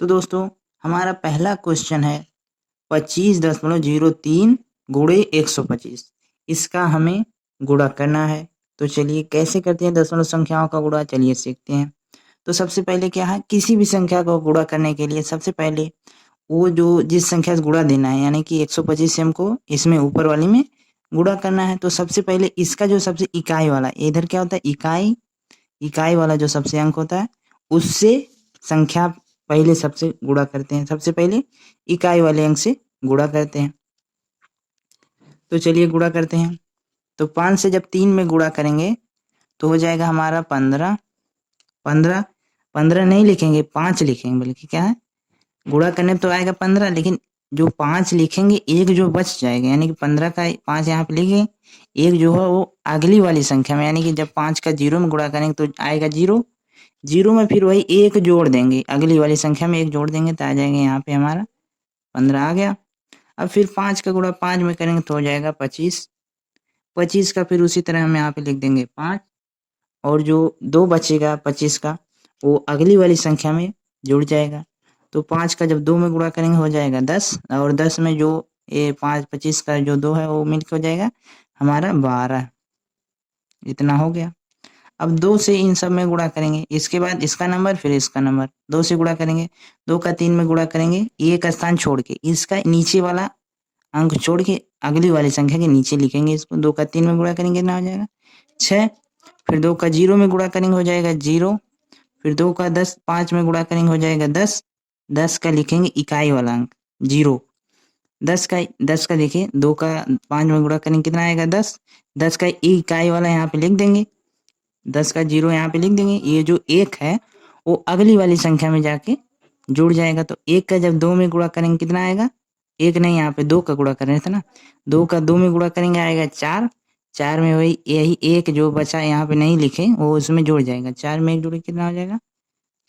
तो दोस्तों हमारा पहला क्वेश्चन है 25.03 गुणे 125। इसका हमें गुणा करना है। तो चलिए कैसे करते हैं दशमलव संख्याओं का गुणा, चलिए सीखते हैं। तो सबसे पहले क्या है, किसी भी संख्या को गुणा करने के लिए सबसे पहले वो जो जिस संख्या से गुणा देना है, यानी कि 125 से हमको इसमें ऊपर वाली में गुणा करना है। तो सबसे पहले इसका जो सबसे इकाई वाला, इधर क्या होता है इकाई वाला जो सबसे अंक होता है उससे संख्या पहले सबसे गुणा करते हैं। सबसे पहले इकाई वाले अंक से गुणा करते हैं। तो चलिए गुणा करते हैं। तो 5 से जब 3 में गुणा करेंगे तो हो जाएगा हमारा 15। 15 नहीं लिखेंगे, 5 लिखेंगे, बल्कि क्या है गुणा करने तो आएगा 15, लेकिन जो 5 लिखेंगे एक जो बच जाएगा, यानी कि 15 का 5 यहाँ पे लिखेंगे, एक जो है वो अगली वाली संख्या में, यानी कि जब 5 का 0 में गुणा करेंगे तो आएगा 0। 0 में फिर वही एक जोड़ देंगे, अगली वाली संख्या में एक जोड़ देंगे तो आ जाएगा यहाँ पे हमारा 15 आ गया। अब फिर 5 का गुणा 5 में करेंगे तो हो जाएगा 25। 25 का फिर उसी तरह हम यहाँ पे लिख देंगे 5, और जो 2 बचेगा 25 का वो अगली वाली संख्या में जुड़ जाएगा। तो 5 का जब 2 में गुणा करेंगे हो जाएगा 10, और 10 में जो ये 5 25 का जो 2 है वो मिलकर हो जाएगा हमारा 12। इतना हो गया। अब 2 से इन सब में गुणा करेंगे, इसके बाद इसका नंबर फिर इसका नंबर 2 से गुणा करेंगे। 2 का 3 में गुणा करेंगे, एक स्थान छोड़ के इसका नीचे वाला अंक छोड़ के अगली वाली संख्या के नीचे लिखेंगे इसको। 2 का 3 में गुणा करेंगे कितना हो जाएगा 6। फिर 2 का 0 में गुणा करेंगे हो जाएगा 0। फिर 2 का 5 में गुणा करेंगे हो जाएगा 10। 10 का लिखेंगे इकाई वाला अंक 0। 10 का देखिए 2 का 5 में गुणा करेंगे कितना आएगा 10। 10 का इकाई वाला यहाँ पे लिख देंगे, 10 का 0 यहाँ पे लिख देंगे। ये जो 1 है वो अगली वाली संख्या में जाके जुड़ जाएगा। तो 1 का जब 2 में गुणा करेंगे कितना आएगा, 1 नहीं, यहाँ पे 2 का गुणा कर रहे थे ना, 2 का 2 में गुणा करेंगे आएगा 4। 4 में वही यही 1 जो बचा यहाँ पे नहीं लिखे वो उसमें जुड़ जाएगा। 4 में 1 जुड़े कितना हो जाएगा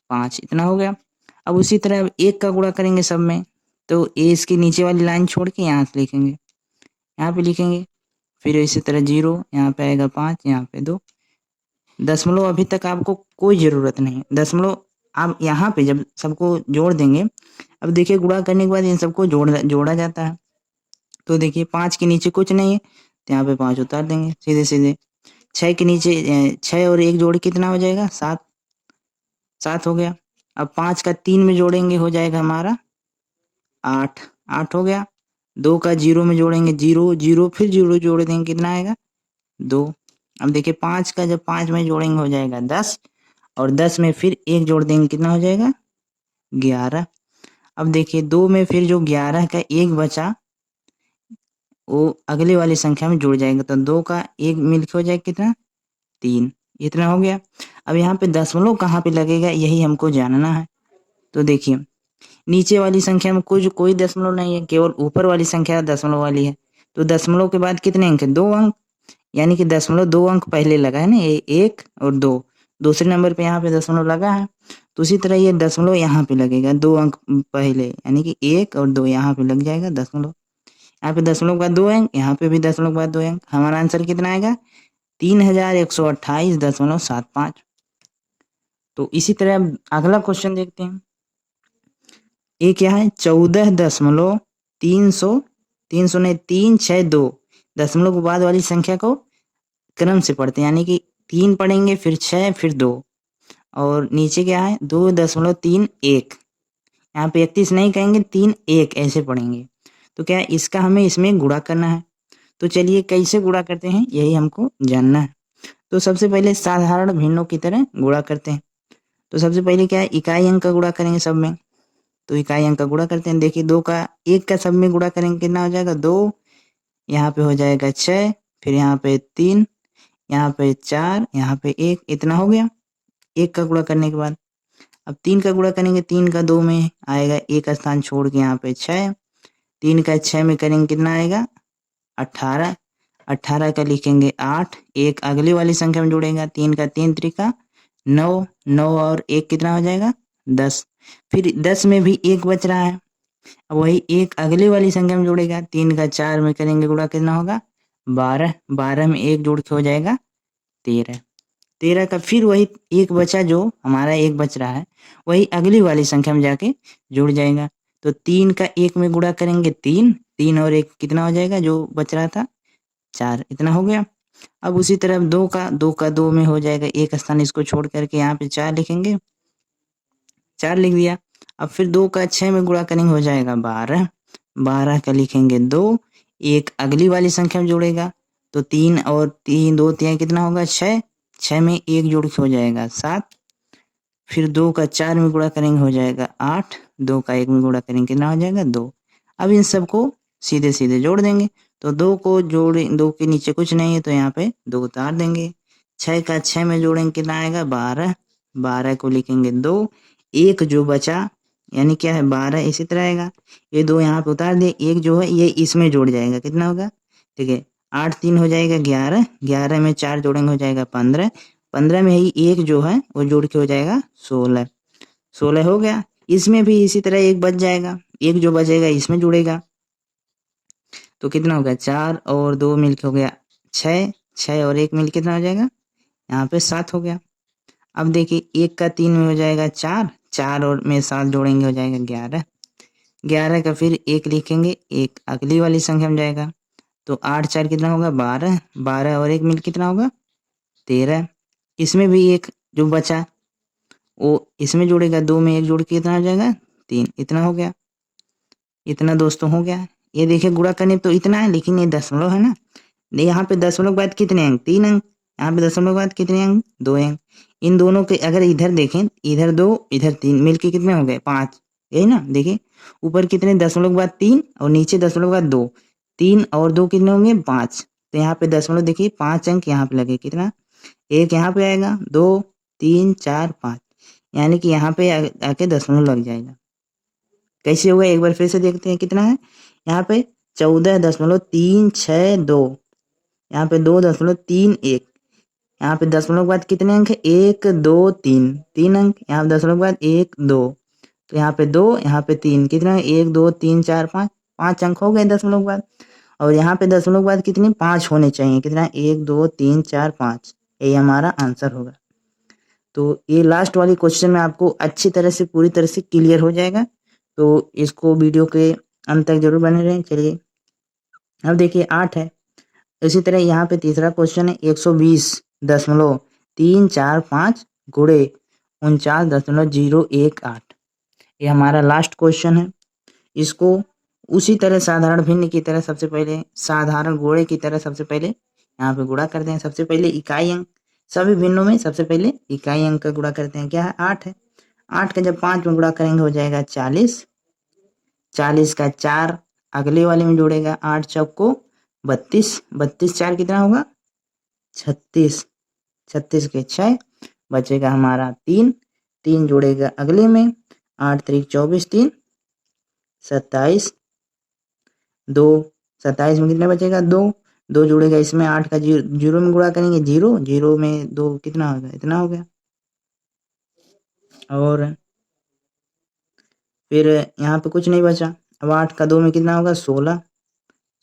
5। इतना हो गया। अब उसी तरह 1 का गुणा करेंगे सब में, तो ये इसकी नीचे वाली लाइन छोड़ के यहाँ से लिखेंगे, यहाँ पे लिखेंगे। फिर इसी तरह 0 यहाँ पे आएगा 5, यहाँ पे 2। दशमलव अभी तक आपको कोई ज़रूरत नहीं है। दशमलव आप यहाँ पे जब सबको जोड़ देंगे, अब देखिए गुणा करने के बाद इन सबको जोड़ा जाता है। तो देखिए 5 के नीचे कुछ नहीं है तो यहाँ पे 5 उतार देंगे सीधे सीधे। 6 के नीचे 6 और 1 जोड़ कितना हो जाएगा 7। 7 हो गया। अब 5 का 3 में जोड़ेंगे हो जाएगा हमारा 8। 8 हो गया। 2 का 0 में जोड़ेंगे 0। 0 फिर 0 जोड़ देंगे कितना आएगा 2। अब देखिए 5 का जब 5 में जोड़ेंगे हो जाएगा 10, और 10 में फिर 1 जोड़ देंगे कितना हो जाएगा 11। अब देखिए 2 में फिर जो 11 का 1 बचा वो अगली वाली संख्या में जुड़ जाएगा। तो 2 का 1 मिलकर हो जाएगा कितना 3। इतना हो गया। अब यहाँ पे दशमलव कहाँ पे लगेगा यही हमको जानना है। तो देखिए नीचे वाली संख्या में कोई दशमलव नहीं है, केवल ऊपर वाली संख्या दशमलव वाली है। तो दशमलव के बाद कितने अंक है 2 अंक, यानी कि दशमलव 2 अंक पहले लगा है ना, ये 1 और 2, दूसरे नंबर पे यहाँ पे दशमलव लगा है। तो उसी तरह ये दशमलव यहाँ पे लगेगा 2 अंक पहले, यानी कि 1 और 2 यहाँ पे लग जाएगा दशमलव। यहाँ पे दशमलव के बाद 2 अंक, यहाँ पे भी दशमलव के बाद 2 अंक। हमारा आंसर कितना आएगा 3128.75। तो इसी तरह अब अगला क्वेश्चन देखते हैं। ये क्या है 14.362 दशमलव के बाद वाली संख्या को क्रम से पढ़ते हैं, यानी कि 3 पढ़ेंगे फिर 6 फिर 2, और नीचे क्या है 2.31। यहाँ पे 31 नहीं कहेंगे 31 ऐसे पढ़ेंगे। तो क्या इसका हमें इसमें गुणा करना है। तो चलिए कैसे गुणा करते हैं यही हमको जानना है। तो सबसे पहले साधारण भिन्नों की तरह गुणा करते हैं। तो सबसे पहले क्या है इकाई अंक का गुणा करेंगे सब में। तो इकाई अंक का गुणा करते हैं। देखिए 2 का 1 का सब में गुणा करेंगे कितना हो जाएगा 2। यहाँ पे हो जाएगा 6, फिर यहाँ पे 3, यहाँ पे 4, यहाँ पे 1। इतना हो गया 1 का गुणा करने के बाद। अब 3 का गुणा करेंगे, 3 का 2 में आएगा एक स्थान छोड़ के यहाँ पे 6। 3 का 6 में करेंगे कितना आएगा 18। 18 का लिखेंगे 8, एक अगली वाली संख्या में जुड़ेगा। 3 का 3 त्रिका 9, 9 और 1 कितना हो जाएगा 10। फिर 10 में भी 1 बच रहा है, अब वही 1 अगली वाली संख्या में जुड़ेगा। 3 का 4 में करेंगे गुणा कितना होगा 12। 12 में 1 जोड़ के हो जाएगा 13। 13 का फिर वही एक बचा, जो हमारा एक बच रहा है वही अगली वाली संख्या में जाके जुड़ जाएगा। तो 3 का 1 में गुणा करेंगे 3, 3 और 1 कितना हो जाएगा जो बच रहा था 4, इतना हो गया। अब उसी तरह 2 का 2 में हो जाएगा, एक स्थान इसको छोड़ करके यहाँ पे 4 लिखेंगे, 4 लिख दिया। अब फिर 2 का 6 में गुणा करेंगे हो जाएगा 12, 12 का लिखेंगे 2, एक अगली वाली संख्या में जोड़ेगा तो 3 और 3 2 3 कितना होगा 6, 6 में 1 जोड़ के हो जाएगा 7, फिर 2 का 4 में गुणा करेंगे हो जाएगा 8, 2 का 1 में गुणा करेंगे कितना हो जाएगा 2। अब इन सबको सीधे सीधे जोड़ देंगे, तो 2 को जोड़े, 2 के नीचे कुछ नहीं है तो यहाँ पे 2 उतार देंगे। 6 का 6 में जोड़ेंगे कितना आएगा 12, 12 को लिखेंगे 2, एक जो बचा यानी क्या है 12 इसी तरह आएगा, ये 2 यहाँ पे उतार दिए, एक जो है ये इसमें जोड़ जाएगा, कितना होगा ठीक है 8 3 हो जाएगा 11, 11 में 4 जोड़ेंगे हो जाएगा 15, 15 में ही एक जो है वो जोड़ के हो जाएगा 16, 16 हो गया। इसमें भी इसी तरह एक बच जाएगा, एक जो बचेगा इसमें जुड़ेगा तो कितना हो गया 4 और 2 मिलके हो गया 6, 6 और 1 मिल कितना हो जाएगा यहाँ पे 7 हो गया। अब देखिए 1 का 3 में हो जाएगा 4, 4 और में 7 जोड़ेंगे हो जाएगा 11, 11 का फिर 1 लिखेंगे, एक अगली वाली संख्या में जाएगा तो 8 4 कितना होगा 12, 12 और 1 मिल कितना होगा 13, इसमें भी एक जो बचा वो इसमें जोड़ेगा, 2 में 1 जोड़ के कितना हो जाएगा 3, इतना हो गया, इतना दोस्तों हो गया। ये देखिए गुणा करने तो इतना है लेकिन ये दशमलव है ना, यहाँ पे दशमलव के बाद कितने अंक 3 अंक, यहाँ पे दशमलव के बाद कितने अंक 2 अंक, इन दोनों के अगर इधर देखें इधर 2 इधर 3 मिलके कितने हो गए 5, यही ना देखिए ऊपर कितने दशमलव के बाद 3 और नीचे दशमलव के बाद 2, 3 और 2 कितने होंगे 5, तो यहाँ पे दशमलव देखिए 5 अंक यहाँ पे लगे, कितना एक यहाँ पे आएगा 2 3 4 5, यानी कि यहाँ पे आके दशमलव लग जाएगा। कैसे होगा एक बार फिर से देखते हैं कितना है, यहाँ पे 14.362, यहाँ पे 2.31, यहाँ पे दशमलव के बाद कितने अंक है 1 2 3, 3 अंक, यहाँ पे दशमलव के बाद 1 2, तो यहाँ पे 2 यहाँ पे 3 कितना है 1 2 3 4 5, 5 अंक हो गए दशमलव के बाद। और यहाँ पे दशमलव के बाद कितने 5 होने चाहिए, कितना 1 2 3 4 5, यही हमारा आंसर होगा। तो ये लास्ट वाली क्वेश्चन में आपको अच्छी तरह से पूरी तरह से क्लियर हो जाएगा, तो इसको वीडियो के अंत तक जरूर बने रहें। चलिए अब देखिए 8 है, इसी तरह यहाँ पे तीसरा क्वेश्चन है 120.345 गुणे 49.018, ये हमारा लास्ट क्वेश्चन है। इसको उसी तरह साधारण भिन्न की तरह सबसे पहले साधारण गोले की तरह सबसे पहले यहाँ पे गुणा करते हैं। सबसे पहले इकाई अंक, सभी भिन्नों में सबसे पहले इकाई अंक का गुणा करते हैं, क्या है 8 है, 8 का जब 5 में गुणा करेंगे हो जाएगा 40, 40 का 4 अगले वाले में जोड़ेगा 8 चौको 32, 32 4 कितना होगा 36, 36 के 6 बचेगा हमारा 3, 3 जोड़ेगा अगले में 8 3 24, 3 27, 2 27 में कितना बचेगा 2, 2 जोड़ेगा इसमें 8 का 0 में गुणा करेंगे 0, 0 में 2 कितना होगा इतना हो गया। और फिर यहाँ पे कुछ नहीं बचा, अब 8 का 2 में कितना होगा 16,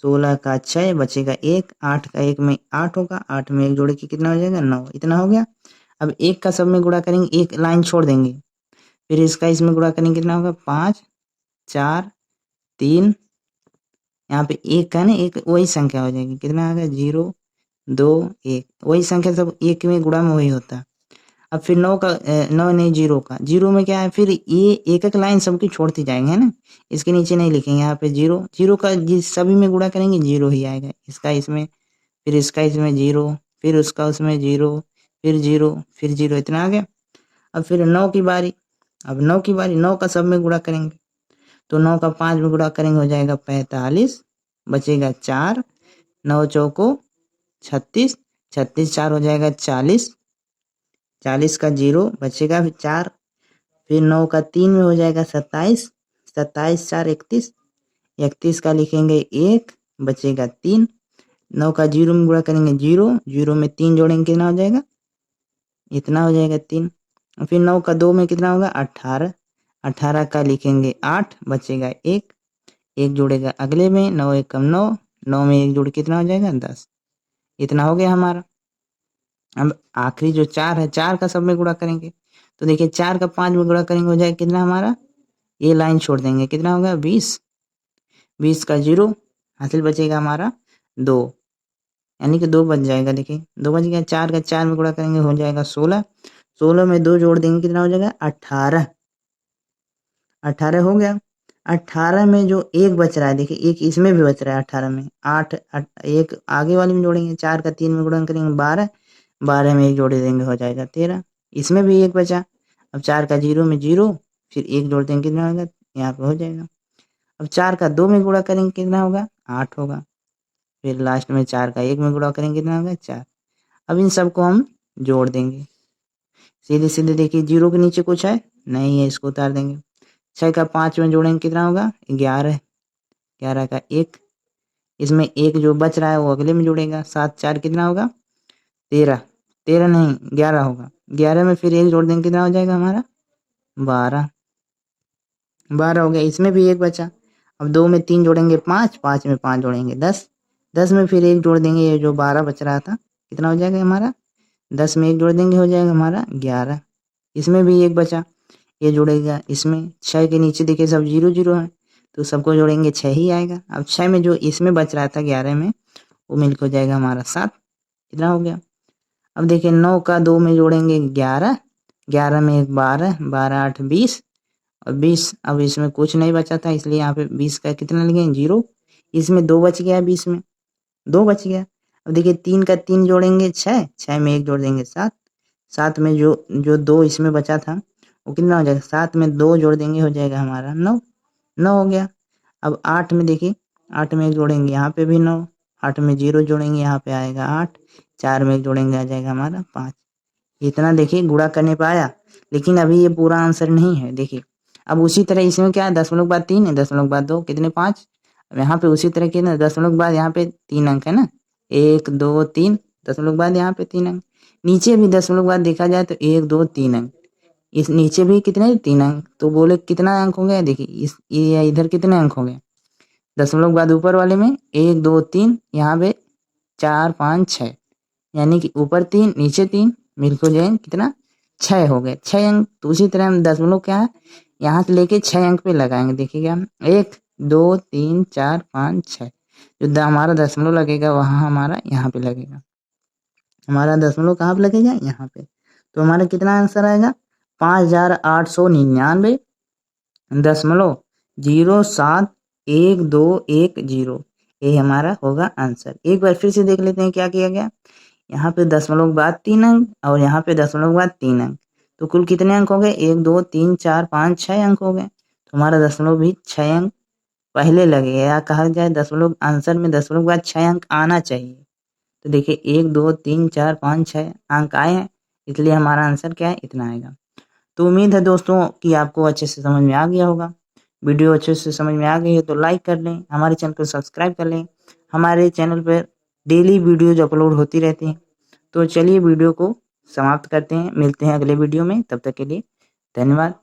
16 का 6 बचेगा 1, 8 का 1 में 8 होगा, 8 में 1 जोड़े के कितना हो जाएगा 9, इतना हो गया। अब 1 का सब में गुणा करेंगे, एक लाइन छोड़ देंगे, फिर इसका इसमें गुणा करेंगे कितना होगा 5 4 3, यहाँ पे 1 का ना एक वही संख्या हो जाएगी, कितना आ गया 0 2 1, वही संख्या सब 1 में गुणा में वही होता है। अब फिर 9 का 9 नहीं 0 का, 0 में क्या है फिर ये एक एक लाइन सबकी छोड़ती जाएंगे है ना, इसके नीचे नहीं लिखेंगे, यहाँ पे 0 0 का जिस सभी में गुणा करेंगे 0 ही आएगा, इसका इसमें फिर इसका इसमें 0 फिर उसका उसमें 0 फिर 0 फिर 0, इतना आ गया। अब फिर 9 की बारी, अब 9 की बारी, 9 का सब में गुणा करेंगे तो 9 का 5 में गुणा करेंगे हो जाएगा 45, बचेगा 4, 9 चौको 36, 36 4 हो जाएगा 40, 40 का 0 बचेगा फिर 4, फिर 9 का 3 में हो जाएगा 27, 27 4 31, 31 का लिखेंगे 1 बचेगा 3, 9 का 0 में गुणा करेंगे 0, 0 में 3 जोड़ेंगे कितना हो जाएगा इतना हो जाएगा 3, फिर 9 का 2 में कितना होगा 18, 18 का लिखेंगे 8 बचेगा 1, 1 जोड़ेगा अगले में 9 1 कम 9, 9 में 1 जोड़ कितना हो जाएगा 10, इतना हो गया हमारा। अब आखिरी जो 4 है, 4 का सब में गुणा करेंगे। तो देखिए 4 का 5 में गुणा करेंगे हो जाएगा कितना हमारा, ये लाइन छोड़ देंगे, कितना होगा 20, 20 का 0 हासिल बचेगा हमारा 2, यानी कि 2 बच जाएगा। देखिए 2 बच गया। 4 का 4 में गुणा करेंगे हो जाएगा 16, 16 में 2 जोड़ देंगे कितना हो जाएगा 18, 18 हो गया। 18 में जो एक बच रहा है, देखिए एक इसमें भी बच रहा है 18 में, 8 एक आगे वाले में जोड़ेंगे, 4 का 3 में गुणा करेंगे 12, 12 में एक जोड़ देंगे हो जाएगा 13, इसमें भी एक बचा। अब 4 का 0 में 0, फिर एक जोड़ देंगे कितना होगा, यहाँ पे हो जाएगा। अब 4 का 2 में गुणा करेंगे कितना होगा 8 होगा, फिर लास्ट में 4 का 1 में गुणा करेंगे कितना होगा 4। अब इन सबको हम जोड़ देंगे सीधे सीधे। देखिए 0 के नीचे कुछ है नहीं है, इसको उतार देंगे। 6 का 5 में जोड़ेंगे कितना होगा 11, 11 का 1, इसमें एक जो बच रहा है वो अगले में जोड़ेगा, 7 4 कितना होगा 13, 13 नहीं 11 होगा, 11 में फिर एक जोड़ देंगे कितना हो जाएगा हमारा 12, 12 हो गया। इसमें भी एक बचा। अब 2 में 3 जोड़ेंगे 5, 5 में 5 जोड़ेंगे 10, 10 में फिर एक जोड़ देंगे, ये जो 12 बच रहा था कितना हो जाएगा हमारा, 10 में एक जोड़ देंगे हो जाएगा हमारा 11, इसमें भी एक बचा, ये जोड़ेगा इसमें। 6 के नीचे देखिए सब 0 0 है, तो सबको जोड़ेंगे 6 ही आएगा। अब 6 में जो इसमें बच रहा था 11 में, वो मिलकर हो जाएगा हमारा 7, कितना हो गया। अब देखिए 9 का 2 में जोड़ेंगे 11, 11 में एक 12, 12 8 20, और 20 अब इसमें कुछ नहीं बचा था, इसलिए यहाँ पे 20 का कितना लिखेंगे 0, इसमें 2 बच गया, 20 में 2 बच गया। अब देखिए 3 का 3 जोड़ेंगे 6, 6 में एक जोड़ देंगे 7, 7 में जो जो 2 इसमें बचा था वो कितना हो जाएगा, 7 में 2 जोड़ देंगे हो जाएगा हमारा 9, 9 हो गया। अब 8 में देखिए 8 में एक जोड़ेंगे यहाँ पे भी 9, 8 में 0 जोड़ेंगे यहाँ पे आएगा 8, 4 में एक जोड़ेंगे आ जाएगा हमारा 5। इतना देखिए गुणा करने पे आया, लेकिन अभी ये पूरा आंसर नहीं है। देखिए अब उसी तरह इसमें क्या है, 10 बाद 3 है, 10 बाद 2 कितने 5, अब यहाँ पे उसी तरह के ना 10 बाद यहाँ पे 3 अंक है ना, 1 2 3, 10 बाद यहाँ पे 3 अंक, नीचे भी 10 बाद देखा जाए तो 1 2 3 अंक, इस नीचे भी कितने 3 अंक, तो बोले कितना अंक हो गया, देखिए इस ये इधर कितने अंक हो गए, 10 बाद ऊपर वाले में 1 2 3, यहाँ पे 4 5 6, यानी कि ऊपर 3 नीचे 3 मिलकर हो जाएंगे कितना 6 हो गए, 6 अंक। तो उसी तरह हम दशमलव क्या है यहाँ से लेके 6 अंक पे लगाएंगे। देखिएगा 1 2 3 4 5 6, जो हमारा दशमलव लगेगा वहाँ हमारा यहाँ पे लगेगा, हमारा दशमलव कहाँ पे लगेगा यहाँ पे। तो हमारा कितना आंसर आएगा 5899 दशमलव 071210, ये हमारा होगा आंसर। एक बार फिर से देख लेते हैं क्या किया गया। यहाँ पे दशमलव बाद 3 अंक और यहाँ पे दशमलव बाद 3 अंक, तो कुल कितने अंक हो गए 1 2 3 4 5 6 अंक हो गए। तो हमारा दशमलव भी 6 अंक पहले लगेगा, या कहा जाए दशमलव आंसर में दशमलव बाद 6 अंक आना चाहिए। तो देखिए 1 2 3 4 5 6 अंक आए हैं, इसलिए हमारा आंसर क्या है इतना आएगा। तो उम्मीद है दोस्तों कि आपको अच्छे से समझ में आ गया होगा। वीडियो अच्छे से समझ में आ गई है तो लाइक कर लें, हमारे चैनल को सब्सक्राइब कर लें। हमारे चैनल पर डेली वीडियोज अपलोड होती रहती हैं। तो चलिए वीडियो को समाप्त करते हैं, मिलते हैं अगले वीडियो में, तब तक के लिए धन्यवाद।